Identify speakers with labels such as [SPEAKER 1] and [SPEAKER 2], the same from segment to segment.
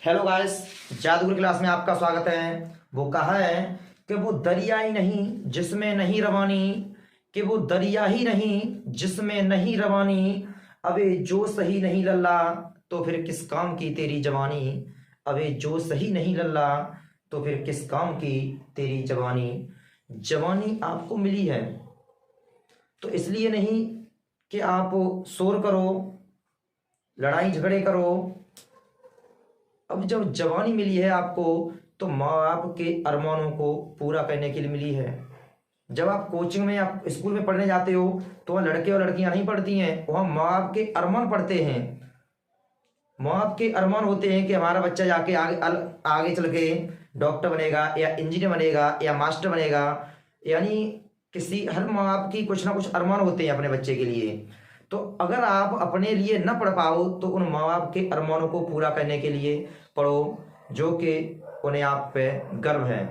[SPEAKER 1] Hello guys, जादूगर class में आपका स्वागत है। वो कहा है कि वो दरिया ही नहीं जिसमें नहीं रवानी, कि वो दरिया ही नहीं जिसमें नहीं रवानी। अबे जो सही नहीं लल्ला तो फिर किस काम की तेरी जवानी। अबे जो सही नहीं लल्ला तो फिर किस काम की तेरी जवानी। जवानी आपको मिली है तो इसलिए नहीं कि आप शोर करो, लड़ाई झगड़े करो। अब जब जवानी मिली है आपको तो माँ बाप के अरमानों को पूरा करने के लिए मिली है। जब आप कोचिंग में या स्कूल में पढ़ने जाते हो तो वहाँ लड़के और लड़कियां नहीं पढ़ती हैं, वहाँ माँ बाप के अरमान पढ़ते हैं। माँ बाप के अरमान होते हैं कि हमारा बच्चा जाके आगे चल के डॉक्टर बनेगा या इंजीनियर बनेगा या मास्टर बनेगा। यानी किसी हर माँ बाप की कुछ ना कुछ अरमान होते हैं अपने बच्चे के लिए। तो अगर आप अपने लिए न पढ़ पाओ तो उन माँ बाप के अरमानों को पूरा करने के लिए पढ़ो, जो कि उन्हें आप पे गर्व है।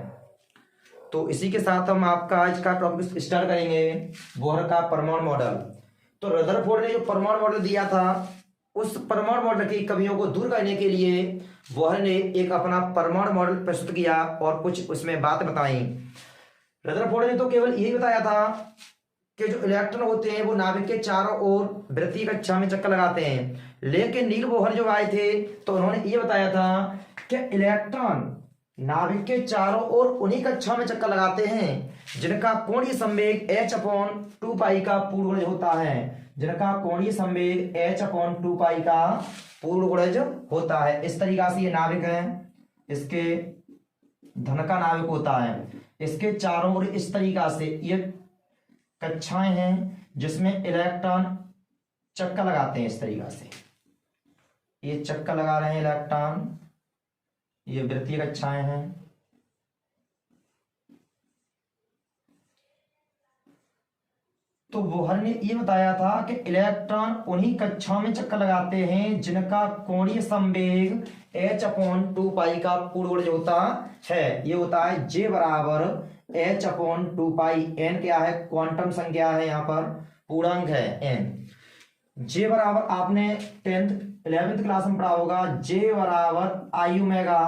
[SPEAKER 1] तो इसी के साथ हम आपका आज का टॉपिक स्टार्ट करेंगे, बोहर का परमाणु मॉडल। तो रदरफोर्ड ने जो परमाणु मॉडल दिया था, उस परमाणु मॉडल की कमियों को दूर करने के लिए बोहर ने एक अपना परमाणु मॉडल प्रस्तुत किया और कुछ उसमें बात बताई। रदरफोर्ड ने तो केवल यही बताया था कि जो इलेक्ट्रॉन होते हैं वो नाभिक के चारों ओर वृत्तीय कक्षा में चक्कर लगाते हैं, लेकिन नील बोहर जो आए थे तो उन्होंने ये बताया था कि इलेक्ट्रॉन नाभिक के चारों ओर उन्हीं कक्षा में चक्कर लगाते हैं जिनका कोणीय संवेग h/2π का पूर्ण गुणज होता है। जिनका कोणीय संवेग h/2π का पूर्ण गुणज होता है। इस तरीका से ये नाभिक है, इसके धन का नाभिक होता है। इसके चारों ओर इस तरीका से ये कक्षाएं हैं जिसमें इलेक्ट्रॉन चक्कर लगाते हैं। इस तरीका से ये चक्कर लगा रहे हैं इलेक्ट्रॉन, ये वृत्तीय कक्षाएं हैं। तो बोहर ने ये बताया था कि इलेक्ट्रॉन उन्हीं कक्षाओं में चक्कर लगाते हैं जिनका कोणीय संवेग h/2π का पूर्ण गुणज होता है। ये होता है J बराबर h/2π। n क्या है? क्वांटम संख्या है, यहाँ पर पूर्णांक है n। J बराबर आपने 11th क्लास में पढ़ा होगा, J बराबर आई ओमेगा,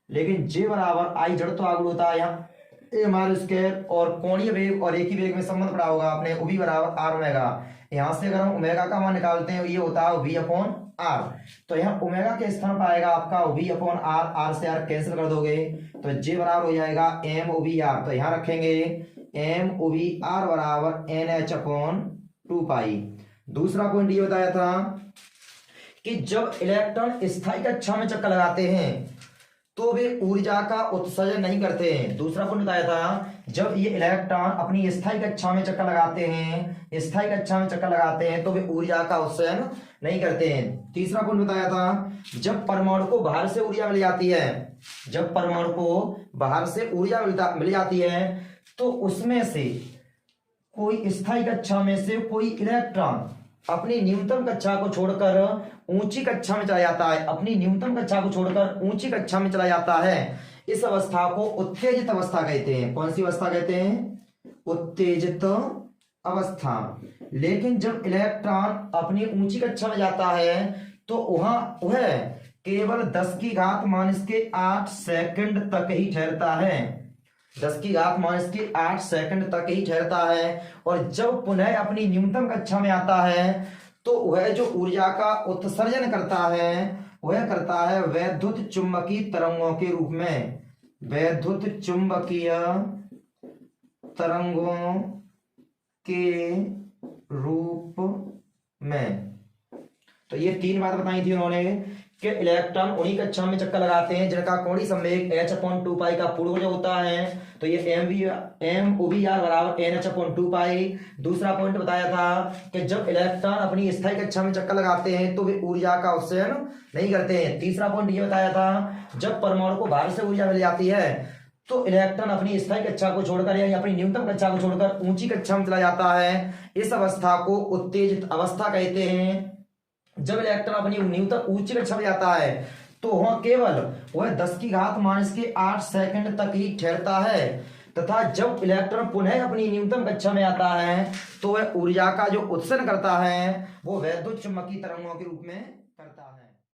[SPEAKER 1] लेकिन J बराबर आई जड़ तो आगुण होता है यहाँ हमारे स्क्वायर, और कोणीय वेग और एक ही वेग में संबंध पढ़ा होगा आपने, V बराबर आर ओमेगा। यहाँ से अगर हम ओमेगा का मान निकालते हैं ये होता है V/r। तो यहाँ ओमेगा के स्थान पर आएगा आपका V/r, r से r कैंसिल कर दोगे तो J बराबर हो जाएगा MOVr। तो यहाँ रखेंगे MOVr बराबर NH/2π। दूसरा पॉइंट ये बताया था कि जब इलेक्ट्रॉन स्थायी कक्षा में चक्कर लगाते हैं तो वे ऊर्जा का उत्सर्जन नहीं करते हैं। दूसरा पॉइंट बताया था, जब ये इलेक्ट्रॉन अपनी स्थायी कक्षा में चक्कर लगाते हैं, स्थायी कक्षा में चक्कर लगाते हैं तो वे ऊर्जा का उत्सर्जन नहीं करते हैं। तीसरा पॉइंट बताया था, जब परमाणु को बाहर से ऊर्जा मिल जाती है, जब परमाणु को बाहर से ऊर्जा मिल जाती है तो उसमें से कोई स्थायी कक्षा में से कोई इलेक्ट्रॉन अपनी न्यूनतम कक्षा को छोड़कर ऊंची कक्षा में चला जाता है। अपनी न्यूनतम कक्षा को छोड़कर ऊंची कक्षा में चला जाता है। इस अवस्था को उत्तेजित अवस्था कहते हैं। कौन सी अवस्था कहते हैं? उत्तेजित अवस्था। लेकिन जब इलेक्ट्रॉन अपनी ऊंची कक्षा में जाता है तो वहां वह केवल 10⁻⁸ सेकंड तक ही ठहरता है। 10⁻⁸ सेकंड तक ही ठहरता है। और जब पुनः अपनी न्यूनतम कक्षा में आता है तो वह जो ऊर्जा का उत्सर्जन करता है वह करता है वैद्युत चुंबकीय तरंगों के रूप में। वैद्युत चुंबकीय तरंगों के रूप में। तो ये तीन बात बताई थी उन्होंने कि इलेक्ट्रॉन उन्हीं कक्षा में चक्कर लगाते हैं जिनका कोणीय संवेग h/2π का पूर्ण गुणज होता है। तो ये MOVr बराबर NH/2π। दूसरा पॉइंट बताया था कि जब इलेक्ट्रॉन अपनी स्थायी कक्षा में चक्कर लगाते हैं तो वे ऊर्जा का उत्सर्जन नहीं करते हैं। तीसरा पॉइंट ये बताया था, जब परमाणु को बाहर से ऊर्जा मिल जाती है तो इलेक्ट्रॉन अपनी स्थायी कक्षा को छोड़कर या अपनी न्यूनतम कक्षा को छोड़कर ऊंची कक्षा में चला जाता है। इस अवस्था को उत्तेजित अवस्था कहते हैं। जब इलेक्ट्रॉन अपनी न्यूनतम ऊंची कक्षा में जाता है तो वह केवल वह 10⁻⁸ सेकंड तक ही ठहरता है, तथा जब इलेक्ट्रॉन पुनः अपनी न्यूनतम कक्षा में आता है तो वह ऊर्जा का जो उत्सर्जन करता है वो वैद्युत चुंबकीय तरंगों के रूप में करता है।